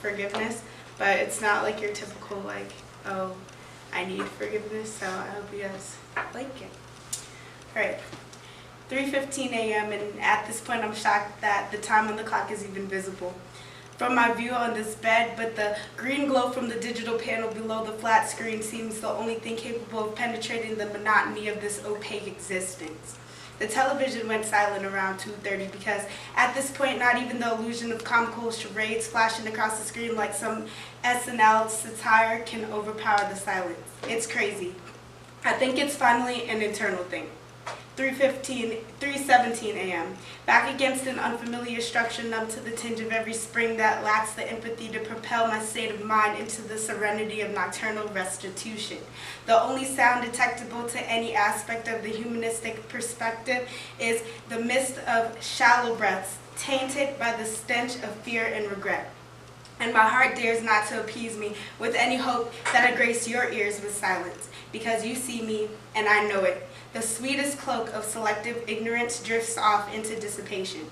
forgiveness, but it's not like your typical like, oh, I need forgiveness, so I hope you guys like it. Alright, 3:15 a.m. and at this point I'm shocked that the time on the clock is even visible from my view on this bed, but the green glow from the digital panel below the flat screen seems the only thing capable of penetrating the monotony of this opaque existence. The television went silent around 2:30 because at this point not even the illusion of comical charades flashing across the screen like some SNL satire can overpower the silence. It's crazy. I think it's finally an internal thing. 3:17 a.m. Back against an unfamiliar structure numb to the tinge of every spring that lacks the empathy to propel my state of mind into the serenity of nocturnal restitution. The only sound detectable to any aspect of the humanistic perspective is the mist of shallow breaths, tainted by the stench of fear and regret. And my heart dares not to appease me with any hope that I grace your ears with silence, because you see me and I know it. The sweetest cloak of selective ignorance drifts off into dissipation.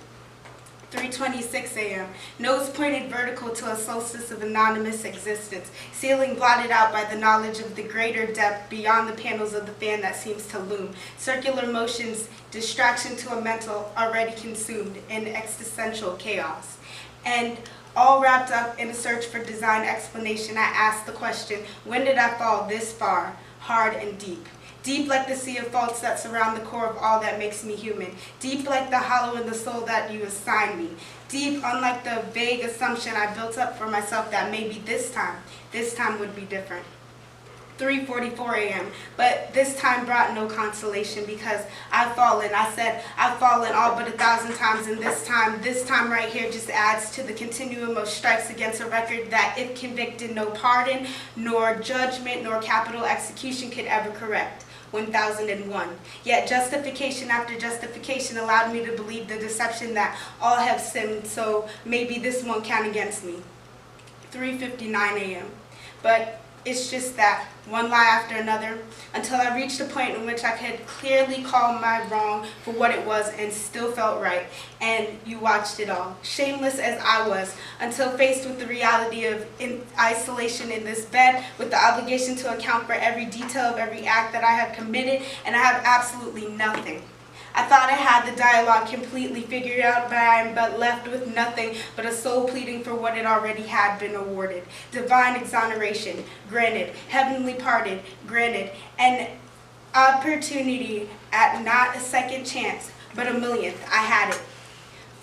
3:26 a.m. Nose pointed vertical to a solstice of anonymous existence, ceiling blotted out by the knowledge of the greater depth beyond the panels of the fan that seems to loom. Circular motions, distraction to a mental already consumed in existential chaos. And all wrapped up in a search for design explanation, I ask the question, when did I fall this far, hard and deep? Deep like the sea of faults that surround the core of all that makes me human. Deep like the hollow in the soul that you assign me. Deep unlike the vague assumption I built up for myself that maybe this time would be different. 3:44 a.m. But this time brought no consolation because I've fallen. I said I've fallen all but 1,000 times, and this time right here just adds to the continuum of strikes against a record that if convicted, no pardon, nor judgment, nor capital execution could ever correct. 1001. Yet justification after justification allowed me to believe the deception that all have sinned, so maybe this won't count against me. 3:59 a.m. But it's just that, one lie after another, until I reached a point in which I could clearly call my wrong for what it was and still felt right. And you watched it all, shameless as I was, until faced with the reality of isolation in this bed, with the obligation to account for every detail of every act that I have committed, and I have absolutely nothing. I thought I had the dialogue completely figured out, but I am but left with nothing but a soul pleading for what it already had been awarded. Divine exoneration, granted. Heavenly pardon, granted. An opportunity at not a second chance, but a millionth. I had it.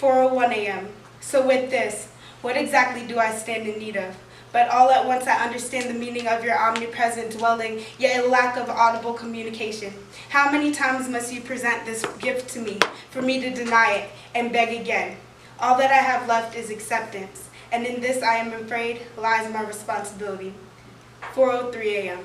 4:01 a.m. So with this, what exactly do I stand in need of? But all at once I understand the meaning of your omnipresent dwelling, yet a lack of audible communication. How many times must you present this gift to me, for me to deny it and beg again? All that I have left is acceptance, and in this I am afraid lies my responsibility. 4:03 a.m.